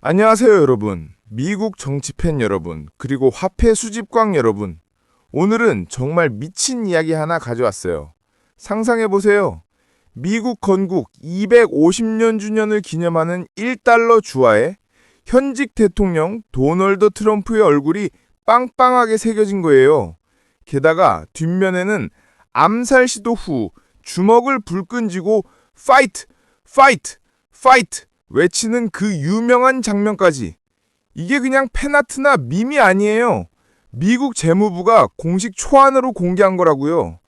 안녕하세요, 여러분. 미국 정치팬 여러분, 그리고 화폐 수집광 여러분. 오늘은 정말 미친 이야기 하나 가져왔어요. 상상해보세요. 미국 건국 250년 주년을 기념하는 1달러 주화에 현직 대통령 도널드 트럼프의 얼굴이 빵빵하게 새겨진 거예요. 게다가 뒷면에는 암살 시도 후 주먹을 불끈 쥐고 파이트! 파이트! 파이트! 외치는 그 유명한 장면까지. 이게 그냥 팬아트나 밈이 아니에요. 미국 재무부가 공식 초안으로 공개한 거라고요.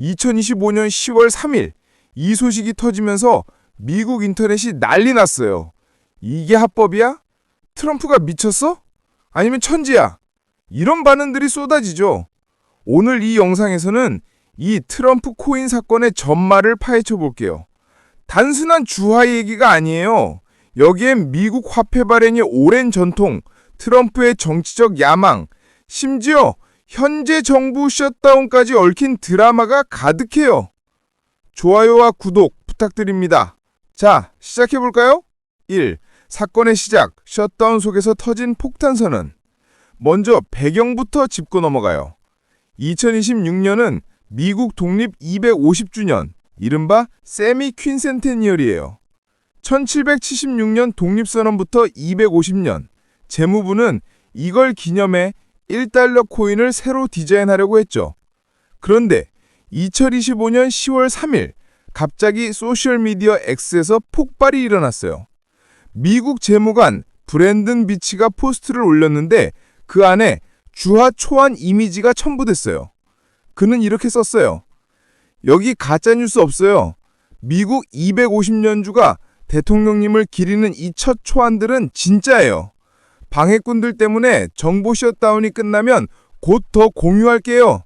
2025년 10월 3일 이 소식이 터지면서 미국 인터넷이 난리 났어요. 이게 합법이야? 트럼프가 미쳤어? 아니면 천지야? 이런 반응들이 쏟아지죠. 오늘 이 영상에서는 이 트럼프 코인 사건의 전말을 파헤쳐 볼게요. 단순한 주화 얘기가 아니에요. 여기엔 미국 화폐 발행의 오랜 전통, 트럼프의 정치적 야망, 심지어 현재 정부 셧다운까지 얽힌 드라마가 가득해요. 좋아요와 구독 부탁드립니다. 자, 시작해볼까요? 1. 사건의 시작, 셧다운 속에서 터진 폭탄선언. 먼저 배경부터 짚고 넘어가요. 2026년은 미국 독립 250주년, 이른바 세미 퀸센테니얼이에요. 1776년 독립선언부터 250년, 재무부는 이걸 기념해 1달러 코인을 새로 디자인하려고 했죠. 그런데 2025년 10월 3일, 갑자기 소셜미디어 X에서 폭발이 일어났어요. 미국 재무관 브랜든 비치가 포스트를 올렸는데 그 안에 주화 초안 이미지가 첨부됐어요. 그는 이렇게 썼어요. 여기 가짜뉴스 없어요. 미국 250년주가 대통령님을 기리는 이 첫 초안들은 진짜예요. 방해꾼들 때문에 정보 셧다운이 끝나면 곧 더 공유할게요.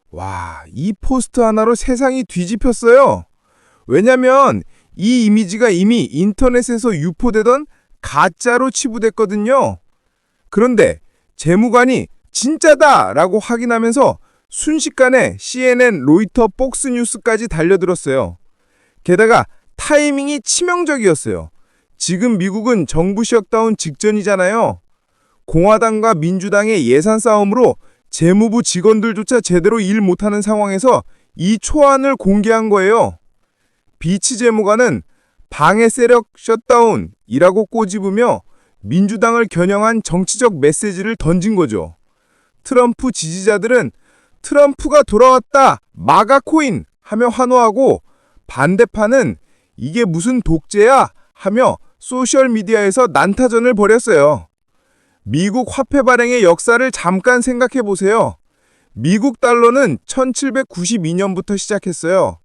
와, 이 포스트 하나로 세상이 뒤집혔어요. 왜냐면 이 이미지가 이미 인터넷에서 유포되던 가짜로 치부됐거든요. 그런데 재무관이 진짜다 라고 확인하면서 순식간에 CNN, 로이터, 폭스뉴스까지 달려들었어요. 게다가 타이밍이 치명적이었어요. 지금 미국은 정부 셧다운 직전이잖아요. 공화당과 민주당의 예산 싸움으로 재무부 직원들조차 제대로 일 못하는 상황에서 이 초안을 공개한 거예요. 비치 재무관은 방해 세력 셧다운이라고 꼬집으며 민주당을 겨냥한 정치적 메시지를 던진 거죠. 트럼프 지지자들은 트럼프가 돌아왔다! 마가 코인! 하며 환호하고 반대파는 이게 무슨 독재야? 하며 소셜미디어에서 난타전을 벌였어요. 미국 화폐 발행의 역사를 잠깐 생각해 보세요. 미국 달러는 1792년부터 시작했어요.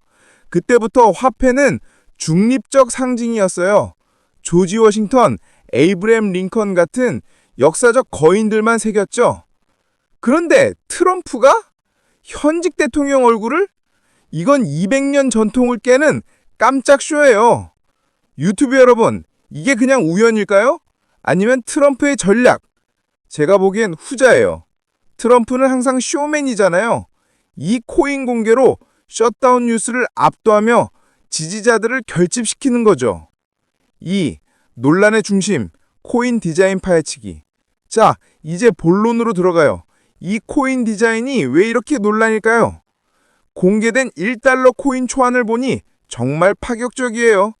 그때부터 화폐는 중립적 상징이었어요. 조지 워싱턴, 에이브램 링컨 같은 역사적 거인들만 새겼죠. 그런데 트럼프가 현직 대통령 얼굴을? 이건 200년 전통을 깨는 깜짝 쇼예요. 유튜브 여러분, 이게 그냥 우연일까요? 아니면 트럼프의 전략? 제가 보기엔 후자예요. 트럼프는 항상 쇼맨이잖아요. 이 코인 공개로 셧다운 뉴스를 압도하며 지지자들을 결집시키는 거죠. 2. 논란의 중심, 코인 디자인 파헤치기. 자, 이제 본론으로 들어가요. 이 코인 디자인이 왜 이렇게 논란일까요? 공개된 1달러 코인 초안을 보니 정말 파격적이에요.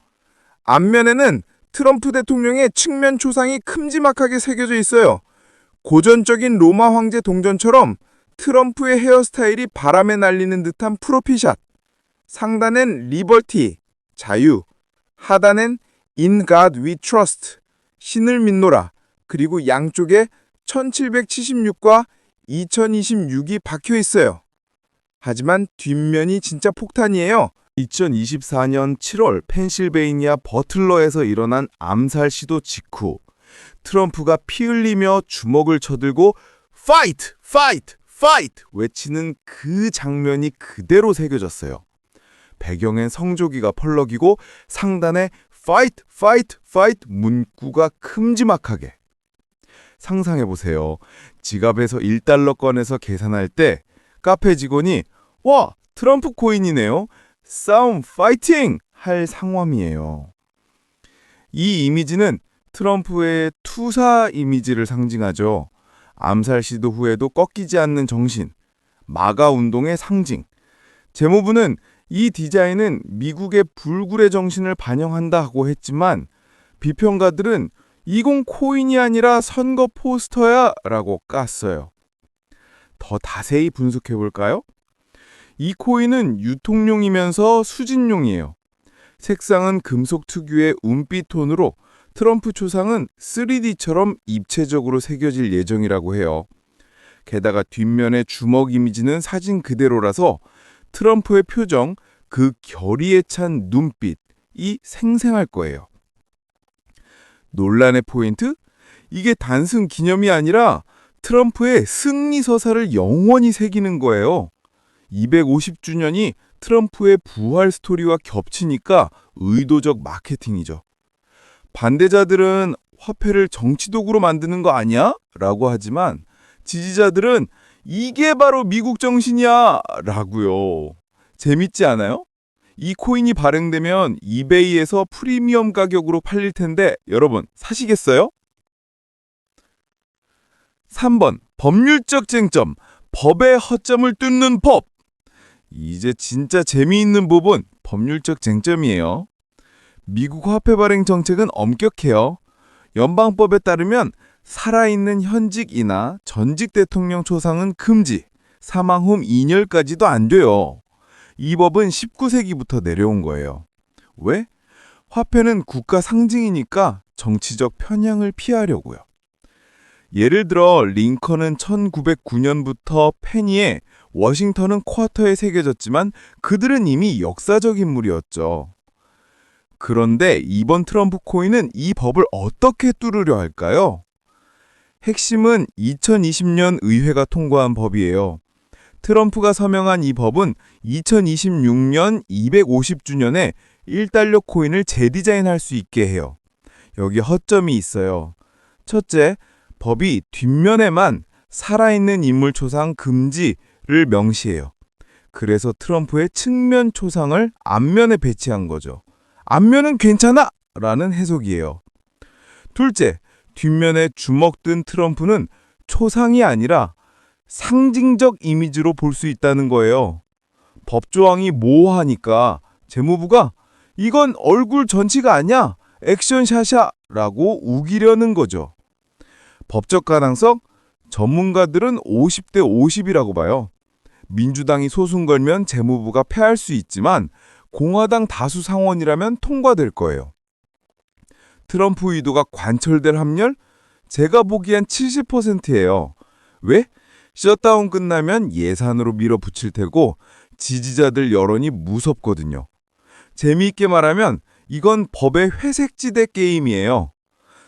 앞면에는 트럼프 대통령의 측면 초상이 큼지막하게 새겨져 있어요. 고전적인 로마 황제 동전처럼 트럼프의 헤어스타일이 바람에 날리는 듯한 프로필샷. 상단엔 리버티, 자유, 하단엔 In God We Trust, 신을 믿노라, 그리고 양쪽에 1776과 2026이 박혀 있어요. 하지만 뒷면이 진짜 폭탄이에요. 2024년 7월 펜실베이니아 버틀러에서 일어난 암살 시도 직후 트럼프가 피 흘리며 주먹을 쳐들고 Fight! Fight! Fight! 외치는 그 장면이 그대로 새겨졌어요. 배경엔 성조기가 펄럭이고 상단에 Fight! Fight! Fight! 문구가 큼지막하게. 상상해보세요. 지갑에서 1달러 꺼내서 계산할 때 카페 직원이 와! 트럼프 코인이네요. 싸움 파이팅! 할 상황이에요. 이 이미지는 트럼프의 투사 이미지를 상징하죠. 암살 시도 후에도 꺾이지 않는 정신, 마가 운동의 상징. 재무부는 이 디자인은 미국의 불굴의 정신을 반영한다고 했지만 비평가들은 이건 코인이 아니라 선거 포스터야 라고 깠어요. 더 자세히 분석해 볼까요? 이 코인은 유통용이면서 수진용이에요. 색상은 금속 특유의 은빛 톤으로 트럼프 초상은 3D처럼 입체적으로 새겨질 예정이라고 해요. 게다가 뒷면의 주먹 이미지는 사진 그대로라서 트럼프의 표정, 그 결의에 찬 눈빛이 생생할 거예요. 논란의 포인트? 이게 단순 기념이 아니라 트럼프의 승리 서사를 영원히 새기는 거예요. 250주년이 트럼프의 부활 스토리와 겹치니까 의도적 마케팅이죠. 반대자들은 화폐를 정치 도구로 만드는 거 아니야? 라고 하지만 지지자들은 이게 바로 미국 정신이야! 라고요. 재밌지 않아요? 이 코인이 발행되면 이베이에서 프리미엄 가격으로 팔릴 텐데 여러분 사시겠어요? 3번 법률적 쟁점, 법의 허점을 뚫는 법. 이제 진짜 재미있는 부분, 법률적 쟁점이에요. 미국 화폐 발행 정책은 엄격해요. 연방법에 따르면 살아있는 현직이나 전직 대통령 초상은 금지, 사망 후 2년까지도 안 돼요. 이 법은 19세기부터 내려온 거예요. 왜? 화폐는 국가 상징이니까 정치적 편향을 피하려고요. 예를 들어 링컨은 1909년부터 페니에, 워싱턴은 쿼터에 새겨졌지만 그들은 이미 역사적 인물이었죠. 그런데 이번 트럼프 코인은 이 법을 어떻게 뚫으려 할까요? 핵심은 2020년 의회가 통과한 법이에요. 트럼프가 서명한 이 법은 2026년 250주년에 1달러 코인을 재디자인할 수 있게 해요. 여기 허점이 있어요. 첫째, 법이 뒷면에만 살아있는 인물 초상 금지를 명시해요. 그래서 트럼프의 측면 초상을 앞면에 배치한 거죠. 앞면은 괜찮아! 라는 해석이에요. 둘째, 뒷면에 주먹 든 트럼프는 초상이 아니라 상징적 이미지로 볼 수 있다는 거예요. 법조항이 모호하니까 재무부가 이건 얼굴 전치가 아니야, 액션샷이야 라고 우기려는 거죠. 법적 가능성? 전문가들은 50대 50이라고 봐요. 민주당이 소송 걸면 재무부가 패할 수 있지만 공화당 다수 상원이라면 통과될 거예요. 트럼프 의도가 관철될 확률? 제가 보기엔 70%예요. 왜? 셧다운 끝나면 예산으로 밀어붙일 테고 지지자들 여론이 무섭거든요. 재미있게 말하면 이건 법의 회색지대 게임이에요.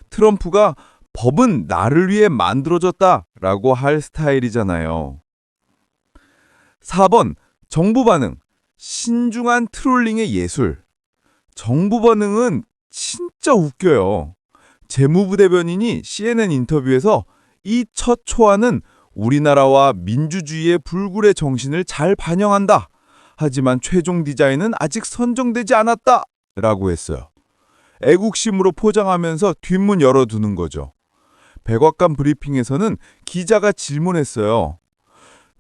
트럼프가 법은 나를 위해 만들어졌다라고 할 스타일이잖아요. 4번 정부 반응. 신중한 트롤링의 예술. 정부 반응은 진짜 웃겨요. 재무부 대변인이 CNN 인터뷰에서 이 첫 초안은 우리나라와 민주주의의 불굴의 정신을 잘 반영한다. 하지만 최종 디자인은 아직 선정되지 않았다. 라고 했어요. 애국심으로 포장하면서 뒷문 열어두는 거죠. 백악관 브리핑에서는 기자가 질문했어요.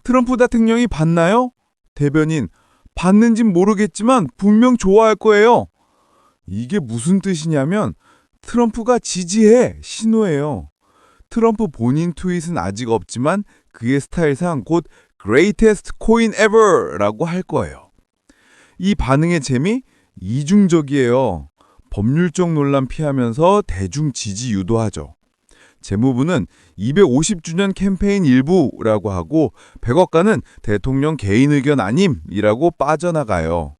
트럼프 대통령이 봤나요? 대변인, 봤는진 모르겠지만 분명 좋아할 거예요. 이게 무슨 뜻이냐면 트럼프가 지지해 신호예요. 트럼프 본인 트윗은 아직 없지만 그의 스타일상 곧 greatest coin ever 라고 할 거예요. 이 반응의 재미? 이중적이에요. 법률적 논란 피하면서 대중 지지 유도하죠. 재무부는 250주년 캠페인 일부라고 하고 백악관은 대통령 개인 의견 아님이라고 빠져나가요.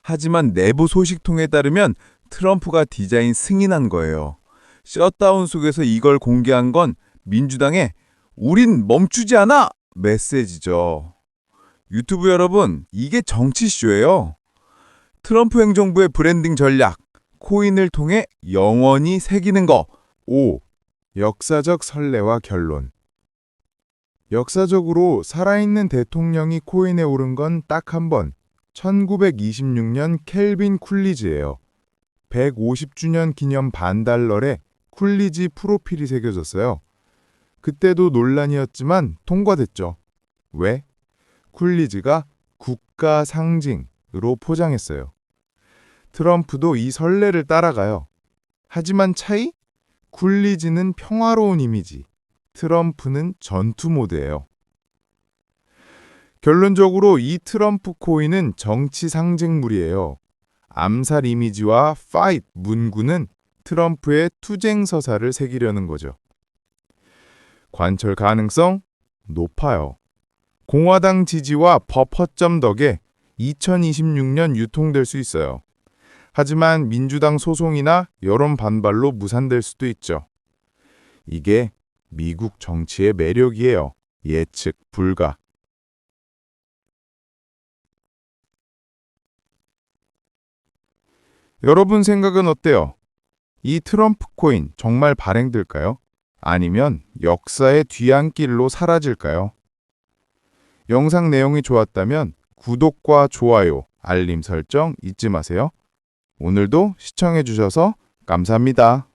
하지만 내부 소식통에 따르면 트럼프가 디자인 승인한 거예요. 셧다운 속에서 이걸 공개한 건 민주당의 우린 멈추지 않아! 메시지죠. 유튜브 여러분, 이게 정치쇼예요. 트럼프 행정부의 브랜딩 전략, 코인을 통해 영원히 새기는 거. 5. 역사적 선례와 결론. 역사적으로 살아있는 대통령이 코인에 오른 건 딱 한 번, 1926년 켈빈 쿨리지예요. 150주년 기념 반달러에 쿨리지 프로필이 새겨졌어요. 그때도 논란이었지만 통과됐죠. 왜? 쿨리지가 국가 상징으로 포장했어요. 트럼프도 이 선례를 따라가요. 하지만 차이? 쿨리지는 평화로운 이미지, 트럼프는 전투 모드예요. 결론적으로 이 트럼프 코인은 정치 상징물이에요. 암살 이미지와 파이트 문구는 트럼프의 투쟁 서사를 새기려는 거죠. 관철 가능성 높아요. 공화당 지지와 법 허점 덕에 2026년 유통될 수 있어요. 하지만 민주당 소송이나 여론 반발로 무산될 수도 있죠. 이게 미국 정치의 매력이에요. 예측 불가. 여러분 생각은 어때요? 이 트럼프 코인 정말 발행될까요? 아니면 역사의 뒤안길로 사라질까요? 영상 내용이 좋았다면 구독과 좋아요, 알림 설정 잊지 마세요. 오늘도 시청해 주셔서 감사합니다.